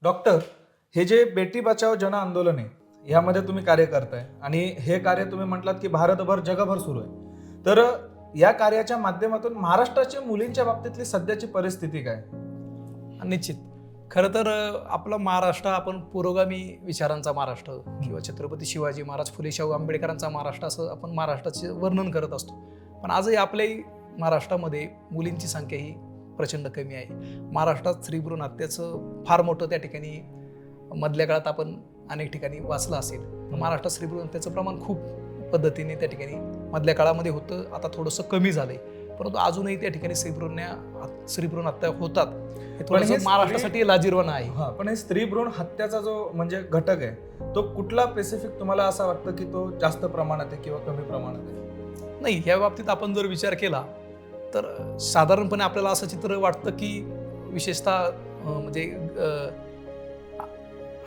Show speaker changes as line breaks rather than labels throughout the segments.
Doctor, हे जे बेटी बचाओ जन आंदोलन आहे यामध्ये तुम्ही कार्य करताय आणि हे कार्य तुम्ही म्हटलात की भारतभर जगभर सुरू आहे. तर या कार्याच्या माध्यमातून महाराष्ट्राच्या मुलींच्या बाबतीतली सध्याची परिस्थिती काय?
निश्चित. खरं तर आपला महाराष्ट्र आपण पुरोगामी विचारांचा महाराष्ट्र किंवा छत्रपती शिवाजी महाराज फुले शाहू आंबेडकरांचा महाराष्ट्र असं आपण महाराष्ट्राचे वर्णन करत असतो. पण आजही आपल्याही महाराष्ट्रामध्ये मुलींची संख्या ही प्रचंड कमी आहे. महाराष्ट्रात स्त्री भ्रूण हत्येचं फार मोठं त्या ठिकाणी मधल्या काळात आपण अनेक ठिकाणी वाचलं असेल. महाराष्ट्रात स्त्री भ्रूण हत्येचं प्रमाण खूप पद्धतीने त्या ठिकाणी मधल्या काळामध्ये होतं. आता थोडंसं कमी झालंय, परंतु अजूनही त्या ठिकाणी स्त्री भ्रूण हत्या होतात. हे थोडंसं महाराष्ट्रासाठी लाजिरवाणं आहे.
पण हे स्त्री भ्रूण हत्याचा जो म्हणजे घटक आहे तो कुठला स्पेसिफिक तुम्हाला असं वाटतं की तो जास्त प्रमाणात आहे किंवा कमी प्रमाणात आहे?
नाही, ह्या बाबतीत आपण जर विचार केला तर साधारणपणे आपल्याला असं चित्र वाटतं की विशेषतः म्हणजे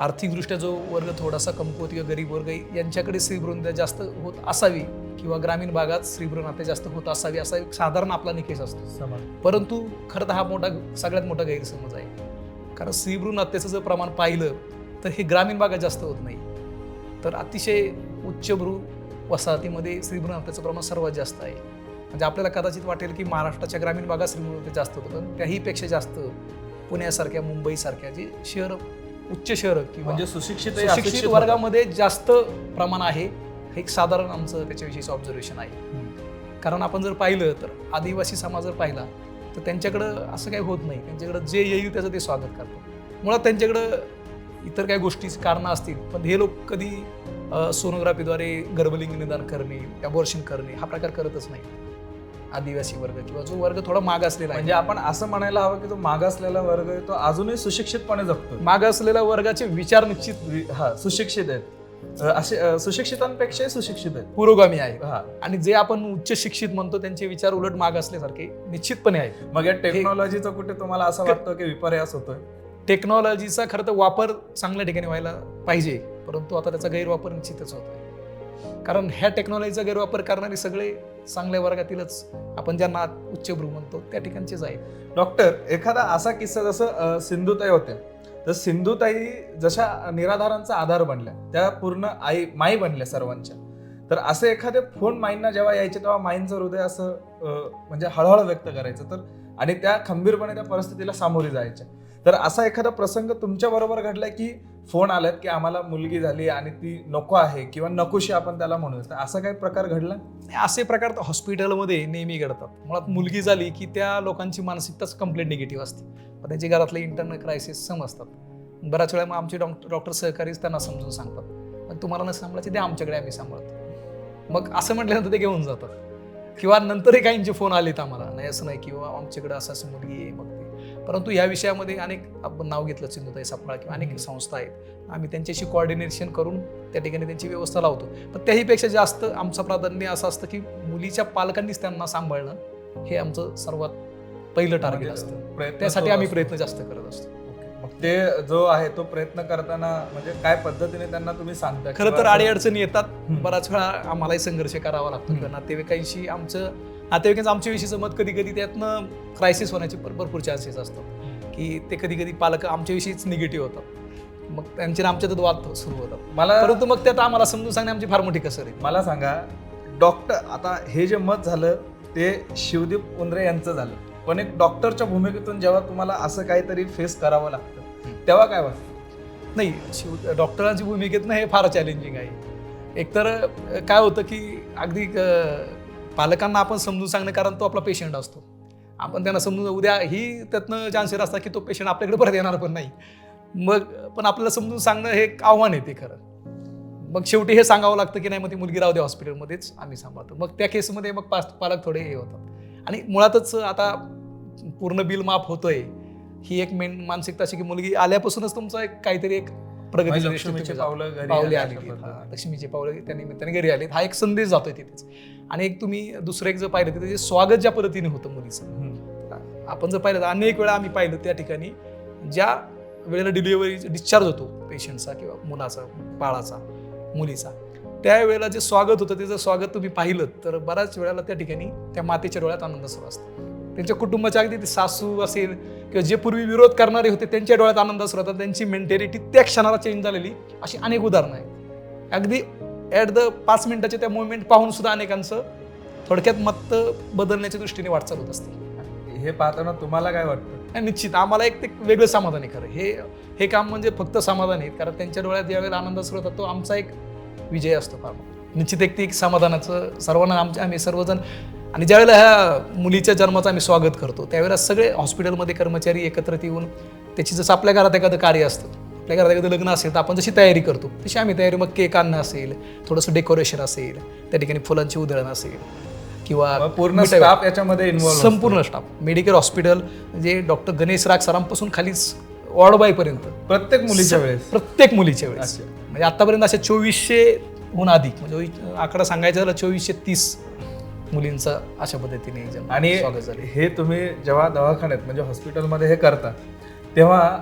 आर्थिकदृष्ट्या जो वर्ग थोडासा कमकुवत किंवा गरीब वर्ग आहे यांच्याकडे स्त्रीभ्रूण हत्या जास्त होत असावी किंवा ग्रामीण भागात स्त्रीभ्रूण हत्या जास्त होत असावी असा एक साधारण आपला निकष असतो. परंतु खरं तर हा सगळ्यात मोठा गैरसमज आहे. कारण स्त्रीभ्रूण हत्येचं जर प्रमाण पाहिलं तर हे ग्रामीण भागात जास्त होत नाही, तर अतिशय उच्चभ्रू वसाहतीमध्ये स्त्रीभ्रूण हत्येचं प्रमाण सर्वात जास्त आहे. म्हणजे आपल्याला कदाचित वाटेल की महाराष्ट्राच्या ग्रामीण भागात स्त्रीभ्रूण हत्या जास्त होतं, पण त्याहीपेक्षा जास्त पुण्यासारख्या मुंबईसारख्या जी शहर उच्च शहर किंवा
म्हणजे सुशिक्षित
वर्गामध्ये जास्त प्रमाण आहे. हे एक साधारण आमचं त्याच्याविषयीचं ऑब्झर्वेशन आहे. कारण आपण जर पाहिलं तर आदिवासी समाज जर पाहिला तर त्यांच्याकडं असं काही होत नाही. त्यांच्याकडं जे येईल त्याचं ते स्वागत करतात. मुळात त्यांच्याकडं इतर काही गोष्टीची कारणं असतील, पण हे लोक कधी सोनोग्राफीद्वारे गर्भलिंग निदान करणे, अबॉर्शन करणे हा प्रकार करतच नाही. आदिवासी वर्ग किंवा जो वर्ग थोडा मागासलेला आहे,
म्हणजे आपण असं म्हणायला हवं की जो मागासलेला वर्ग आहे तो अजूनही सुशिक्षितपणे जगतो.
मागासलेल्या वर्गाचे विचार निश्चित
सुशिक्षित आहेत, असे सुशिक्षितांपेक्षा सुशिक्षित आहेत,
पुरोगामी आहे. आणि जे आपण उच्च शिक्षित म्हणतो त्यांचे विचार उलट मागासल्यासारखे निश्चितपणे आहेत.
मग या टेक्नॉलॉजीचा कुठे तुम्हाला असं वाटतं की विपर्यास होतोय?
टेक्नॉलॉजीचा खरं तर वापर चांगल्या ठिकाणी व्हायला पाहिजे, परंतु आता त्याचा गैरवापर निश्चितच होतोय. कारण ह्या टेक्नॉलॉजीचा गैरवापर करणारे सगळे चांगल्या वर्गातीलच आपण ज्यांना उच्चभ्रू म्हणतो त्या ठिकाणचेच आहेत.
डॉक्टर, एखादा असा किस्सा जसं सिंधुताई होत्या, तर सिंधुताई जशा निराधारांचा आधार बनल्या, त्या पूर्ण माई बनल्या सर्वांच्या. तर असे एखादे फोन माईंना जेव्हा यायचे तेव्हा माईंचं हृदय असं म्हणजे हळहळ व्यक्त करायचं, तर आणि त्या खंबीरपणे त्या परिस्थितीला सामोरी जायच्या. तर असा एखादा प्रसंग तुमच्या बरोबर घडलाय की फोन आल्यात की आम्हाला मुलगी झाली आणि ती नको आहे किंवा नकोशी आपण त्याला म्हणू, तर असा काही प्रकार घडला?
असे प्रकार तर हॉस्पिटलमध्ये नेहमी घडतात. मुळात मुलगी झाली की त्या लोकांची मानसिकताच कंप्लीट निगेटिव्ह असते. पण त्यांचे घरातले इंटरनल क्रायसिस समजतात. बऱ्याच वेळा मग आमचे डॉक्टर सहकारीच त्यांना समजून सांगतात, मग तुम्हाला न सांभाळायचे ते आमच्याकडे, आम्ही सांभाळतो. मग असं म्हटल्यानंतर ते घेऊन जातात. किंवा नंतरही काहींचे फोन आलेत आम्हाला, नाही असं नाही किंवा आमच्याकडे असं मुलगी आहे. मग ते परंतु या विषयामध्ये अनेक आपण नाव घेतलं सिंधुताई सपकाळ किंवा अनेक संस्था आहेत, आम्ही त्यांच्याशी कोऑर्डिनेशन करून त्या ठिकाणी त्यांची व्यवस्था लावतो. पण त्याहीपेक्षा जास्त आमचं प्राधान्य असं असतं की मुलीच्या पालकांनीच त्यांना सांभाळणं हे आमचं सर्वात पहिलं टार्गेट असतं. त्यासाठी आम्ही प्रयत्न जास्त करत असतो.
मग ते जो आहे तो प्रयत्न करताना म्हणजे काय पद्धतीने त्यांना तुम्ही सांगता?
खरं तर अडीअडचणी येतात. बराच वेळा आम्हालाही संघर्ष करावा लागतो किंवा नातेवाईकांशी नातेवाईकांचं आमच्याविषयीचं मत कधी कधी त्यातनं क्रायसिस होण्याचे भरपूर चान्सेस असतात की ते कधी कधी पालक आमच्याविषयीच निगेटिव्ह होतात. मग त्यांचे आमच्यात वाद सुरू होतात. परंतु मग त्यात आम्हाला समजून सांगणे आमची फार मोठी कसर आहे.
मला सांगा डॉक्टर, आता हे जे मत झालं ते शिवदीप उंद्रे यांचं झालं, पण एक डॉक्टरच्या भूमिकेतून जेव्हा तुम्हाला असं काहीतरी फेस करावं लागतं तेव्हा काय वाटतं?
नाही, डॉक्टरांची भूमिकेतनं हे फार चॅलेंजिंग आहे. एकतर काय होतं की अगदी पालकांना आपण समजून सांगणं, कारण तो आपला पेशंट असतो, आपण त्यांना समजून उद्या ही त्यातनं चान्सेस असतात की तो पेशंट आपल्याकडे परत येणार पण नाही. मग पण आपल्याला समजून सांगणं हे एक आव्हान आहे ते खरं. मग शेवटी हे सांगावं लागतं की नाही, मग ती मुलगी राहू द्या हॉस्पिटलमध्येच, आम्ही सांभाळतो. मग त्या केसमध्ये मग पालक थोडे हे होतात. आणि मुळातच आता पूर्ण बिल माफ होतोय ही एक मेन मानसिकता अशी की मुलगी आल्यापासूनच तुमचा एक काहीतरी एक प्रगती,
लक्ष्मीचे
पावले आली, लक्ष्मीचे पावलं त्या निमित्ताने घरी आले, हा एक संदेश जातोय तिथेच. आणि एक तुम्ही दुसरं एक जर पाहिलं तर ते स्वागत ज्या पद्धतीने होतं मुलीचं, आपण जर पाहिलं तर अनेक वेळा आम्ही पाहिलं त्या ठिकाणी ज्या वेळेला डिस्चार्ज होतो पेशंटचा किंवा मुलाचा, बाळाचा, मुलीचा, त्यावेळेला जे स्वागत होतं त्याचं स्वागत तुम्ही पाहिलं तर बऱ्याच वेळेला त्या ठिकाणी त्या मातेच्या डोळ्यात आनंद सुरू असतो. त्यांच्या कुटुंबाच्या अगदी ते सासू असेल किंवा जे पूर्वी विरोध करणारे होते त्यांच्या डोळ्यात आनंद असत होता, त्यांची मेंटॅलिटी त्या क्षणाला चेंज झालेली, अशी अनेक उदाहरणं आहेत. अगदी ॲट द 5 मिनिटाचे त्या मुवमेंट पाहून सुद्धा अनेकांचं थोडक्यात मत बदलण्याच्या दृष्टीने वाटचाल होत असते.
हे पाहताना तुम्हाला काय वाटतं?
आणि निश्चित आम्हाला एक ते वेगळं समाधान आहे खरं. हे काम म्हणजे फक्त समाधान आहे, कारण त्यांच्या डोळ्यात ज्यावेळेला आनंद असतो होता तो आमचा एक विजय असतो फार. निश्चित एक ते एक समाधानाचं सर्वांना आम्ही सर्वजण. आणि ज्यावेळेला ह्या मुलीच्या जन्माचं आम्ही स्वागत करतो त्यावेळेला सगळे हॉस्पिटलमध्ये कर्मचारी एकत्रित येऊन त्याची, जसं आपल्या घरात एखादं कार्य असतं, आपल्या घरात एखादं लग्न असेल तर आपण जशी तयारी करतो तशी आम्ही तयारी, मग केक आणणं असेल, थोडंसं डेकोरेशन असेल, त्या ठिकाणी फुलांची उधळण असेल किंवा
पूर्ण स्टाफ याच्यामध्ये इन्व्हॉल्व,
संपूर्ण स्टाफ, मेडिकल हॉस्पिटल म्हणजे डॉक्टर गणेश राग सरांपासून खालीच वॉर्ड बॉयपर्यंत प्रत्येक मुलीच्या वेळेस म्हणजे आतापर्यंत अशा 2400हून अधिक, म्हणजे आकडा सांगायचा झाला 2430 मुलींचा अशा पद्धतीने
आणि
स्वागत झाले.
हे तुम्ही जेव्हा दवाखान्यात म्हणजे हॉस्पिटलमध्ये हे करता तेव्हा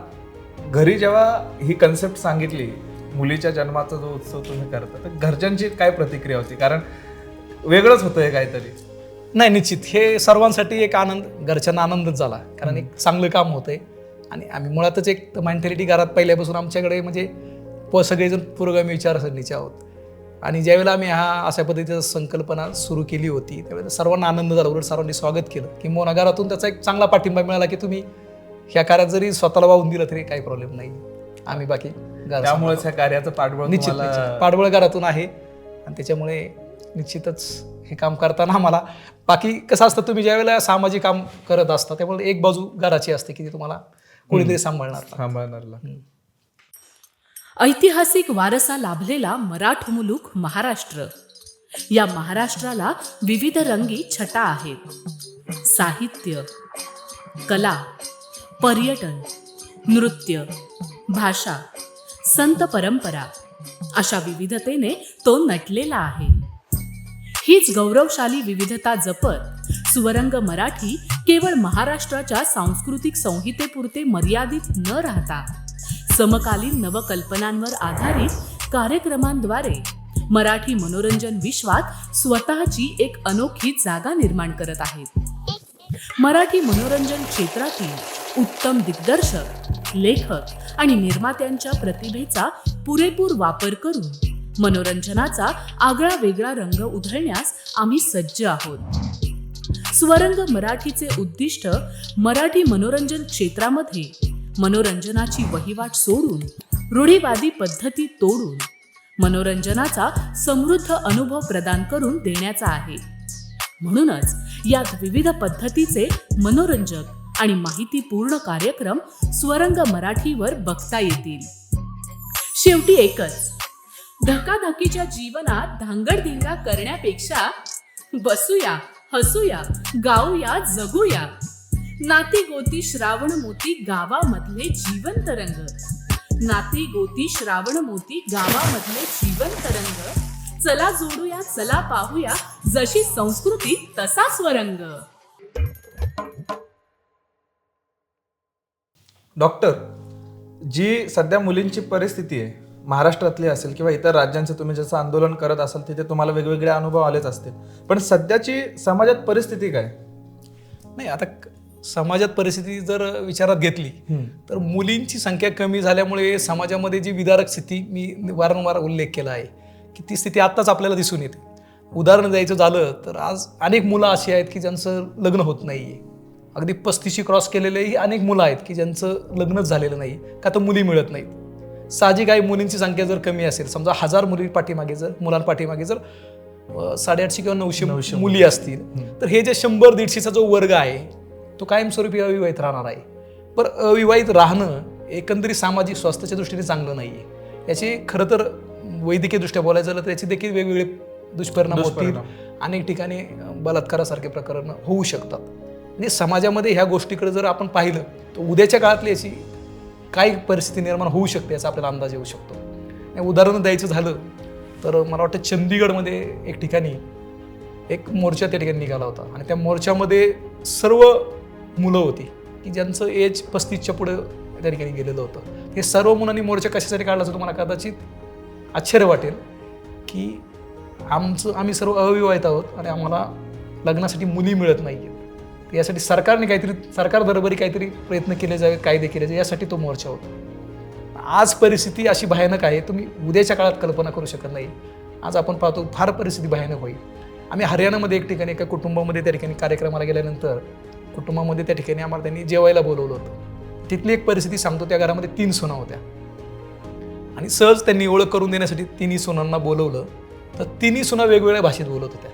घरी जेव्हा ही कन्सेप्ट सांगितली मुलीच्या जन्माचा जो उत्सव तुम्ही करता, तर घरच्यांची काय प्रतिक्रिया होती? कारण वेगळंच होतं हे काहीतरी.
नाही, निश्चित हे सर्वांसाठी एक आनंद, घरच्यांना आनंदच झाला, कारण एक चांगलं काम होतंय. आणि आम्ही मुळातच एक मेंटॅलिटी घरात पहिल्यापासून आमच्याकडे म्हणजे सगळेजण पुरोगामी विचारसरणीचे आहोत. आणि ज्यावेळेला आम्ही अशा पद्धतीची संकल्पना सुरू केली होती त्यावेळेला सर्वांना आनंद झाला, उलट सर्वांनी स्वागत केलं. किंवा घरातून त्याचा एक चांगला पाठिंबा मिळाला की तुम्ही ह्या कार्यात जरी स्वतःला वाहून दिलं तरी काही प्रॉब्लेम नाही, आम्ही बाकी
त्यामुळेच ह्या कार्याचं पाठबळ
निश्चित पाठबळ घरातून आहे. आणि त्याच्यामुळे निश्चितच हे काम करताना आम्हाला, बाकी कसं असतं तुम्ही ज्यावेळेला सामाजिक काम करत असता त्यामुळे एक बाजू घराची असते की ती तुम्हाला कोणीतरी सांभाळणार.
ऐतिहासिक वारसा लाभलेला मराठ मुलूक महाराष्ट्र. या महाराष्ट्राला विविध रंगी छटा आहेत. साहित्य, कला, पर्यटन, नृत्य, भाषा, संत परंपरा अशा विविधतेने तो नटलेला आहे. हीच गौरवशाली विविधता जपत स्वरंग मराठी केवळ महाराष्ट्राच्या सांस्कृतिक संहितेपुरते मर्यादित न राहता समकालीन नवकल्पनांवर आधारित कार्यक्रमांद्वारे मराठी मनोरंजन विश्वात स्वतःची एक अनोखी जागा निर्माण करत आहेत. मराठी मनोरंजन क्षेत्रातील उत्तम दिग्दर्शक, लेखक आणि निर्मात्यांच्या प्रतिभेचा पुरेपूर वापर करून मनोरंजनाचा आगळा वेगळा रंग उधळण्यास आम्ही सज्ज आहोत. स्वरंग मराठीचे उद्दिष्ट मराठी मनोरंजन क्षेत्रामध्ये मनोरंजनाची वहिवाट सोडून, रूढीवादी पद्धती तोडून मनोरंजनाचा समृद्ध अनुभव प्रदान करून देण्याचा आहे. म्हणूनच यात विविध पद्धतीचे मनोरंजक आणि माहितीपूर्ण कार्यक्रम स्वरंग मराठीवर बघता येतील. शेवटी एकच, धकाधकीच्या जीवनात धांगडधिंगा करण्यापेक्षा बसूया, हसूया, गाऊया, जगूया. नाती गोती श्रावण मोती गावामधले जीवंत रंग. नाती गोती श्रावण मोती गावामधले जीवंत रंग. चला जोडूया, चला पाहूया, जशी संस्कृती तसा स्वरंग.
डॉक्टर, जी सध्या मुलींची परिस्थिती आहे महाराष्ट्रातली असेल किंवा इतर राज्यांचे, तुम्ही जसं आंदोलन करत असाल तिथे तुम्हाला वेगवेगळे अनुभव आलेच असतील, पण सध्याची समाजात परिस्थिती काय?
नाही, आता समाजात परिस्थिती जर विचारात घेतली तर मुलींची संख्या कमी झाल्यामुळे समाजामध्ये जी विदारक स्थिती मी वारंवार उल्लेख केला आहे की ती स्थिती आत्ताच आपल्याला दिसून येते. उदाहरण द्यायचं झालं तर आज अनेक मुलं अशी आहेत की ज्यांचं लग्न होत नाही आहे. अगदी 35 क्रॉस केलेलेही अनेक मुलं आहेत की ज्यांचं लग्नच झालेलं नाही, का तर मुली मिळत नाहीत. साहजिक आहे, मुलींची संख्या जर कमी असेल, समजा 1000 मुलांपाठीमागे जर 850 किंवा 900 मुली असतील, तर हे जे 100-150चा जो वर्ग आहे तो कायमस्वरूपी अविवाहित राहणार आहे. पण अविवाहित राहणं एकंदरीत सामाजिक स्वास्थ्याच्या दृष्टीने चांगलं नाही आहे. याची खरं तर वैद्यकीय दृष्ट्या बोलायचं झालं तर याची देखील वेगवेगळे दुष्परिणाम होतील. अनेक ठिकाणी बलात्कारासारखे प्रकरण होऊ शकतात. आणि समाजामध्ये ह्या गोष्टीकडे जर आपण पाहिलं तर उद्याच्या काळातली याची काय परिस्थिती निर्माण होऊ शकते याचा आपल्याला अंदाज येऊ शकतो. उदाहरण द्यायचं झालं तर मला वाटतं चंदीगडमध्ये एक ठिकाणी एक मोर्चा त्या ठिकाणी निघाला होता आणि त्या मोर्चामध्ये सर्व मुलं होती की ज्यांचं एज 35च्या पुढे त्या ठिकाणी गेलेलं होतं. हे सर्व मुलांनी मोर्चा कशासाठी काढला असं तुम्हाला कदाचित आश्चर्य वाटेल की आम्ही सर्व अविवाहित आहोत आणि आम्हाला लग्नासाठी मुली मिळत नाही आहेत. तर यासाठी सरकार बरोबरी काहीतरी प्रयत्न केले जावे, कायदे केले जावे, यासाठी तो मोर्चा होता. आज परिस्थिती अशी भयानक आहे, तुम्ही उद्याच्या काळात कल्पना करू शकत नाही. आज आपण पाहतो फार परिस्थिती भयानक होईल. आम्ही हरियाणामध्ये एक ठिकाणी एका कुटुंबामध्ये त्या ठिकाणी कार्यक्रमाला गेल्यानंतर कुटुंबामध्ये त्या ठिकाणी आम्हाला त्यांनी जेवायला बोलवलं होतं. तिथली एक परिस्थिती सांगतो, त्या घरामध्ये 3 सुना होत्या आणि सहज त्यांनी ओळख करून देण्यासाठी 3 सुनांना बोलवलं. तर 3 सुना वेगवेगळ्या भाषेत बोलत होत्या.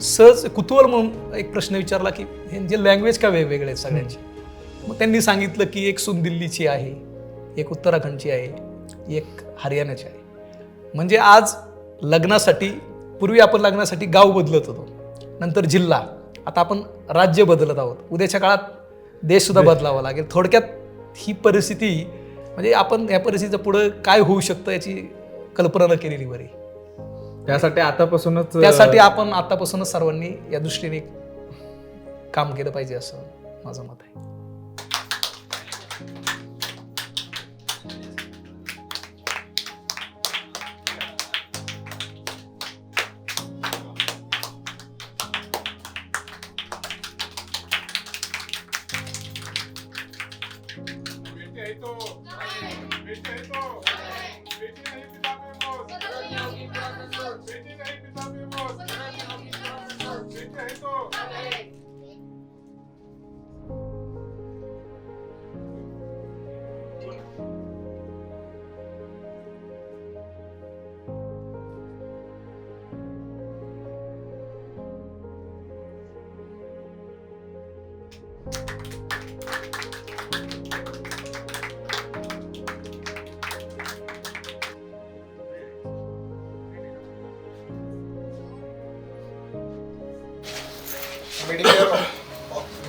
सहज कुतूहल म्हणून एक प्रश्न विचारला की हे लँग्वेज का वेगवेगळे आहेत सगळ्यांची. मग त्यांनी सांगितलं की एक सून दिल्लीची आहे, एक उत्तराखंडची आहे, एक हरियाणाची आहे. म्हणजे आज लग्नासाठी, पूर्वी आपण लग्नासाठी गाव बदलत होतो, नंतर जिल्हा, आता आपण राज्य बदलत आहोत. उद्याच्या काळात देशसुद्धा बदलावा लागेल. थोडक्यात ही परिस्थिती, म्हणजे आपण या परिस्थितीचं पुढं काय होऊ शकतं याची कल्पना न केलेली बरी.
त्यासाठी
आपण आतापासूनच सर्वांनी या दृष्टीने काम केलं पाहिजे, असं माझं मत आहे.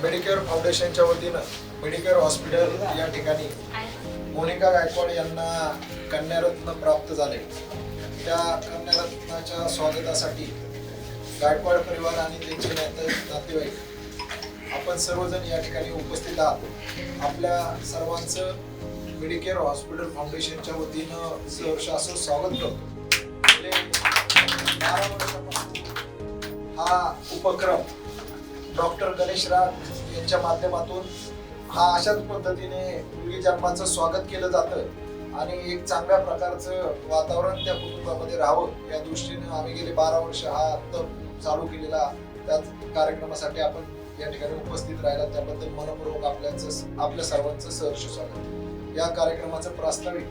मेडिकेअर फाउंडेशनच्या वतीनं मेडिकेअर हॉस्पिटल या ठिकाणी मोनिका गायकवाड यांना कन्यारत्न प्राप्त झाले. त्या कन्यारत्नाच्या स्वागतासाठी गायकवाड परिवार आणि त्यांचे नातेवाईक आपण सर्वजण या ठिकाणी उपस्थित आहात. आपल्या सर्वांचं मेडिकेअर हॉस्पिटल फाउंडेशनच्या वतीनं सहर्ष असं स्वागत करतो. गेले 12 वर्षापासून हा उपक्रम डॉक्टर गणेश राज यांच्या माध्यमातून हा अशाच पद्धतीने मुलगी जन्माचं स्वागत केलं जातं आणि एक चांगल्या प्रकारचं वातावरण त्या कुटुंबामध्ये राहावं या दृष्टीने आम्ही गेले 12 वर्ष हा तप चालू केलेला. त्याच कार्यक्रमासाठी आपण या ठिकाणी उपस्थित राहिला त्याबद्दल मनपूर्वक आपल्या सर्वांचं सहर्ष स्वागत. या कार्यक्रमाचं प्रास्ताविक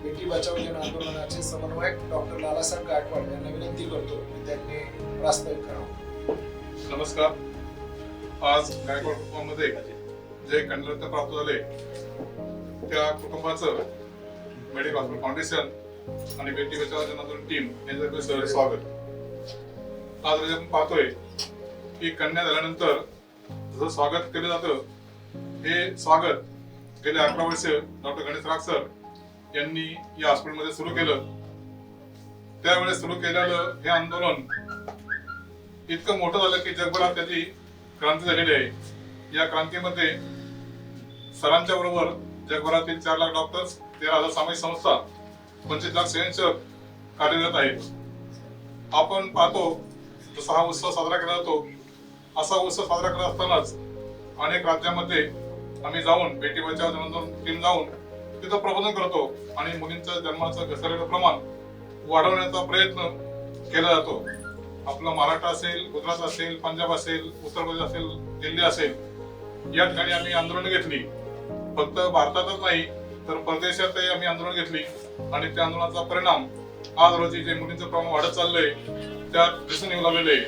बेटी बचाव जन आंदोलनाचे समन्वयक डॉक्टर लालासाहेब गायकवाड यांना विनंती करतो की त्यांनी प्रास्ताविक करावं.
नमस्कार. आज गायकवाड कुटुंबामध्ये जे कन्यारत्न प्राप्त झाले त्या कुटुंबाचं मेडिकल हॉस्पिटल फाउंडेशन आणि बेटी बचाव जन आंदोलन टीम यांचं सहर्ष स्वागत. आज आपण पाहतोय की कन्या झाल्यानंतर जसं स्वागत केलं जातं, हे स्वागत गेले 11 वर्ष डॉक्टर गणेश राग सर यांनी या हॉस्पिटलमध्ये सुरू केलं. त्यावेळेस सुरू केलेलं हे आंदोलन इतकं मोठं झालं की जगभरात त्याची क्रांती झालेली आहे. या क्रांतीमध्ये सरांच्या बरोबर जगभरातील 4 लाख डॉक्टर्स, 13,000 सामाजिक संस्था, 25 लाख स्वयंसेवक कार्यरत आहेत. आपण पाहतो जसा हा उत्सव साजरा केला जातो, असा उत्सव साजरा करत असतानाच अनेक राज्यामध्ये आम्ही जाऊन बेटी बचाव जन आंदोलन टीम जाऊन तिथं प्रबोधन करतो आणि मुलींचं जन्माचं घसरलेलं प्रमाण वाढवण्याचा प्रयत्न केला जातो. आपला महाराष्ट्र असेल, गुजरात असेल, पंजाब असेल, उत्तर प्रदेश असेल, दिल्ली असेल, या ठिकाणी आम्ही आंदोलन घेतली. फक्त भारतातच नाही तर परदेशातही आम्ही आंदोलन घेतली आणि त्या आंदोलनाचा परिणाम आज रोजी जे मुलींचं प्रमाण वाढत चाललंय त्यात दिसून येऊ लागलेलं आहे.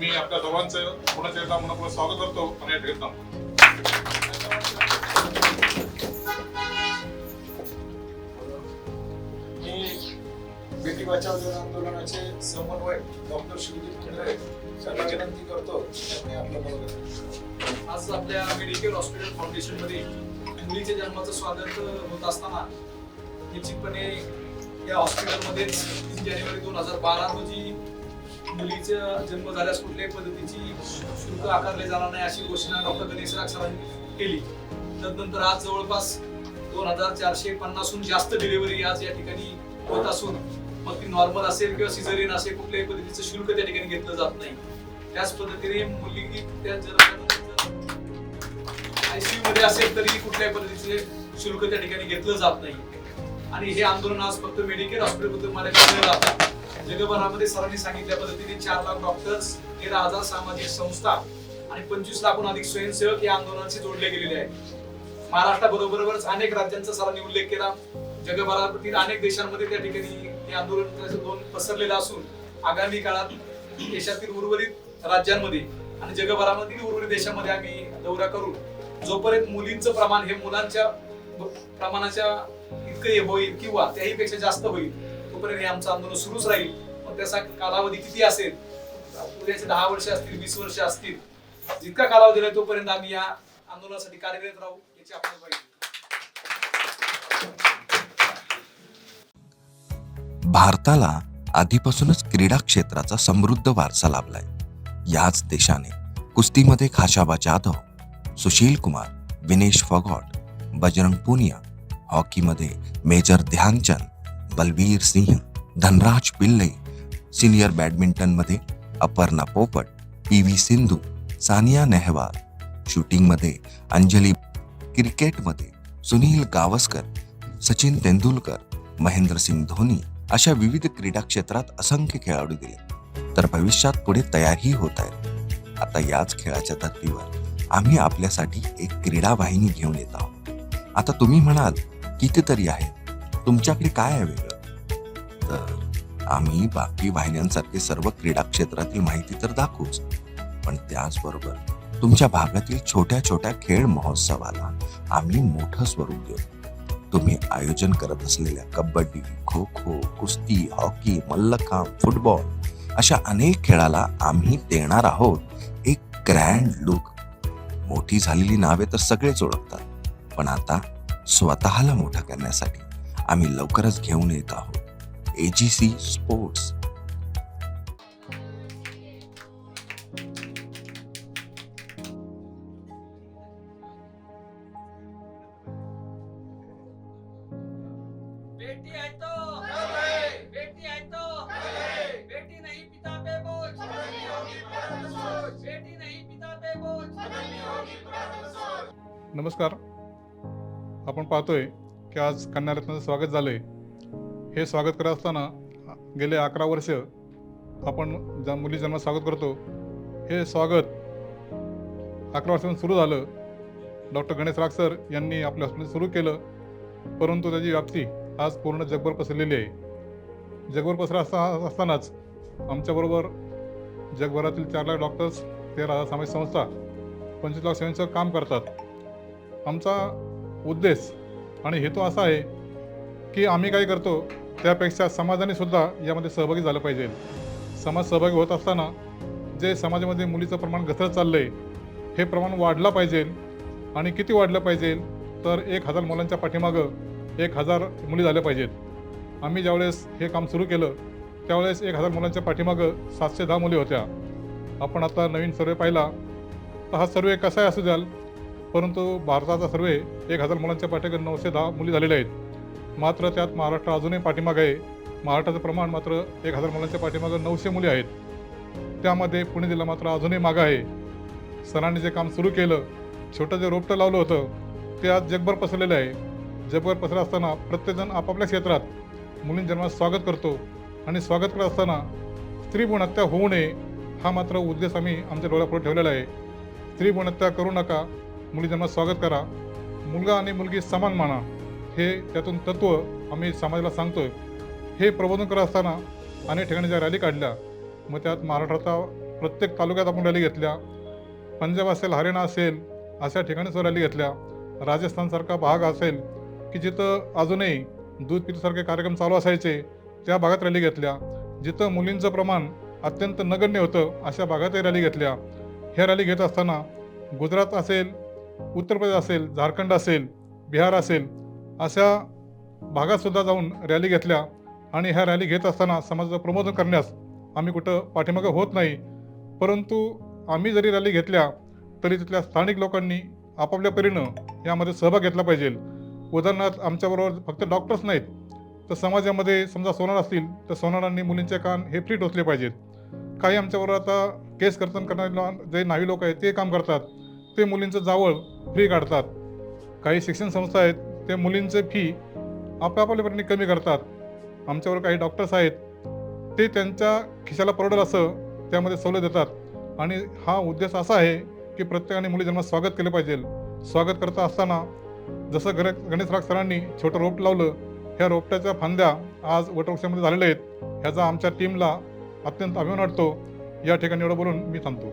मी आपल्या सर्वांचं पुन्हा एकदा मनपूर्वक स्वागत करतो आणि या ठिकाणी थांबतो.
बेटी बचाव जन आंदोलनाचे समन्वयक डॉक्टर शिवदीप कुंद्रे यांना विनंती करतो त्यांनी आपलं बोलणं.
आज आपल्या मेडिकेअर हॉस्पिटल फाउंडेशन मध्ये मुलीच्या जन्माचं स्वागत होत असताना निश्चितपणे या हॉस्पिटलमध्येच 3 जानेवारी 2012 रोजी मुलीचा जन्म झाल्यास कुठल्याही पद्धतीची शुल्क आकारले जाणार नाही अशी घोषणा डॉक्टर गणेश राग सरांनी केली. तदनंतर आज जवळपास 2450हून जास्त डिलिव्हरी आज या ठिकाणी होत असून मग ती नॉर्मल असेल किंवा सिझेरियन असेल कुठल्याही पद्धतीचं शुल्क त्या ठिकाणी घेतलं जात नाही. त्याच पद्धतीने मुलगी त्या ICU मध्ये असेल तरी कुठल्याही पद्धतीचे शुल्क त्या ठिकाणी घेतलं जात नाही. आणि हे आंदोलन आज फक्त मेडिकेअर हॉस्पिटलबद्दल मला केलं जातं. जगभरामध्ये सरांनी सांगितल्या पद्धतीने 4 लाख डॉक्टर्स, 13,000 सामाजिक संस्था आणि 25 लाखहून अधिक स्वयंसेवक या आंदोलनाशी जोडले गेलेले आहेत. महाराष्ट्राबरोबरच अनेक राज्यांचा सरांनी उल्लेख केला. जगभरातील अनेक देशांमध्ये त्या ठिकाणी हे आंदोलन पसरलेलं असून आगामी काळात देशातील उर्वरित राज्यांमध्ये आणि जगभरामधील उर्वरित देशांमध्ये आम्ही दौरा करू. जोपर्यंत मुलींचं प्रमाण हे मुलांच्या प्रमाणाच्या इतकं होईल किंवा त्याही पेक्षा जास्त होईल तोपर्यंत हे आमचं आंदोलन सुरूच राहील. पण त्याचा कालावधी किती असेल, उद्याचे 10 वर्ष असतील, 20 वर्ष असतील, जितका कालावधी आहे तोपर्यंत आम्ही या आंदोलनासाठी कार्यरत राहू याची आपल्याला पाहिजे.
भारताला आधीपासूनच क्रीडा क्षेत्राचा समृद्ध वारसा लाभलाय. याच देशाने कुस्तीमध्ये खाशाबा जाधव, सुशील कुमार, विनेश फोगाट, बजरंग पुनिया, हॉकीमध्ये मेजर ध्यानचंद, बलवीर सिंह, धनराज पिल्ले, सिनियर बॅडमिंटनमध्ये अपर्णा पोपट, PV सिंधू, सानिया नेहवाल, शूटिंगमध्ये अंजली, क्रिकेटमध्ये सुनील गावस्कर, सचिन तेंडुलकर, महेंद्रसिंग धोनी अशा विविध क्रीडा क्षेत्रात असंख्य खेळाडू दिले, तर भविष्यात पुढे तयारही होत आहेत. आता याच खेळाच्या धर्तीवर आम्ही आपल्यासाठी एक क्रीडा वाहिनी घेऊन येत आहोत. आता तुम्ही म्हणाल कितीतरी आहे, तुमच्याकडे काय आहे वेगळं? तर आम्ही बाकी वाहिन्यांसारखे सर्व क्रीडा क्षेत्रातील माहिती तर दाखवूच, पण त्याचबरोबर तुमच्या भागातील छोट्या छोट्या खेळ महोत्सवाला आम्ही मोठं स्वरूप देऊ. तुम्ही आयोजन करत असलेल्या कबड्डी, खो खो, कुस्ती, हॉकी, मल्लखांब, फुटबॉल अशा अनेक खेळाला आम्ही देणार आहोत एक ग्रँड लुक. मोठी झालेली नावे तर सगळेच ओळखतात, पण आता स्वतःला मोठं करण्यासाठी आम्ही लवकरच घेऊन येत आहोत AGC स्पोर्ट्स.
बेटी है तो बेटी है तो बेटी नहीं पिता पे बोझ, बेटी नहीं पिता पे बोझ.
नमस्कार. आपण पाहतोय की आज कन्यारत्नाचं स्वागत झालंय. हे स्वागत करत असताना गेले 11 वर्ष आपण ज्या मुली जन्मात स्वागत करतो, हे स्वागत 11 वर्षांपासून सुरू झालं. डॉक्टर गणेश राग सर यांनी आपल्या हॉस्पिटल सुरू केलं, परंतु त्याची व्याप्ती आज पूर्ण जगभर पसरलेली आहे. जगभर पसरत असतानाच आमच्याबरोबर जगभरातील 4 लाख डॉक्टर्स, 13,000 सामाजिक संस्था, 25 लाख स्वयंसेवक काम करतात. आमचा उद्देश आणि हेतू असा आहे की आम्ही काय करतो त्यापेक्षा समाजाने सुद्धा यामध्ये सहभागी झालं पाहिजे. समाज सहभागी होत असताना जे समाजामध्ये मुलीचं प्रमाण घसरत चाललं आहे, हे प्रमाण वाढलं पाहिजे. आणि किती वाढलं पाहिजे तर 1,000 मुलांच्या पाठीमागं 1,000 मुली झाल्या पाहिजेत. आम्ही ज्यावेळेस हे काम सुरू केलं त्यावेळेस 1,000 मुलांच्या पाठीमागं 710 मुली होत्या. आपण आता नवीन सर्वे पाहिला तर हा सर्वे कसाही असू द्याल, परंतु भारताचा सर्वे 1,000 मुलांच्या पाठीमागं 910 मुली झालेल्या आहेत. मात्र त्यात महाराष्ट्र अजूनही पाठीमागं आहे. महाराष्ट्राचं प्रमाण मात्र 1,000 मुलांच्या पाठीमागं 900 मुली आहेत. त्यामध्ये पुणे जिल्हा मात्र अजूनही मागं आहे. सरांनी जे काम सुरू केलं, छोटं जे रोपटं लावलं होतं ते आज जगभर पसरलेलं आहे. जगभर पसरत असताना प्रत्येकजण आपापल्या क्षेत्रात मुलींच्या जन्मात स्वागत करतो आणि स्वागत करत असताना स्त्री भ्रूण हत्या होऊ नये हा मात्र उद्देश आम्ही आमच्या डोळ्यापुढे ठेवलेला आहे. स्त्री भ्रूण हत्या करू नका, मुली जन्मात स्वागत करा, मुलगा आणि मुलगी समान माना, हे त्यातून तत्त्व आम्ही समाजाला सांगतोय. हे प्रबोधन करत असताना अनेक ठिकाणी ज्या रॅली काढल्या, मग त्यात महाराष्ट्राचा प्रत्येक तालुक्यात आपण रॅली घेतल्या. पंजाब असेल, हरियाणा असेल अशा ठिकाणी सुद्धा रॅली घेतल्या. राजस्थानसारखा भाग असेल की जिथं अजूनही दूध पितूसारखे कार्यक्रम चालू असायचे त्या भागात रॅली घेतल्या. जिथं मुलींचं प्रमाण अत्यंत नगण्य होतं अशा भागातही रॅली घेतल्या. ह्या रॅली घेत असताना गुजरात असेल, उत्तर प्रदेश असेल, झारखंड असेल, बिहार असेल अशा भागातसुद्धा जाऊन रॅली घेतल्या. आणि ह्या रॅली घेत असताना समाजाचं प्रबोधन करण्यास आम्ही कुठं पाठीमागं होत नाही. परंतु आम्ही जरी रॅली घेतल्या तरी तिथल्या स्थानिक लोकांनी आपापल्या परीनं यामध्ये सहभाग घेतला पाहिजे. उदाहरणार्थ आमच्याबरोबर फक्त डॉक्टर्स नाहीत तर समाजामध्ये समजा सोनार असतील तर सोनारांनी मुलींचे कान हे फ्री टोचले पाहिजेत. काही आमच्याबरोबर आता केस कर्तन करणारे जे नावी लोक आहेत ते काम करतात, ते मुलींचं जावळ फ्री काढतात. काही शिक्षण संस्था आहेत ते मुलींचे फी आपापल्यापरीने कमी करतात. आमच्यावर काही डॉक्टर्स आहेत ते त्यांच्या खिशाला परवडेल असं त्यामध्ये सवलत देतात आणि हा उद्देश असा आहे की प्रत्येकाने मुली जन्मात स्वागत केलं पाहिजे. स्वागत करता असताना जसं गणेश राग सरांनी छोटं रोप लावलं, ह्या रोपट्याच्या फांद्या आज वटवृक्षामध्ये झालेल्या आहेत. ह्याचा आमच्या टीमला अत्यंत अभिमान वाटतो. या ठिकाणी एवढं बोलून मी थांबतो.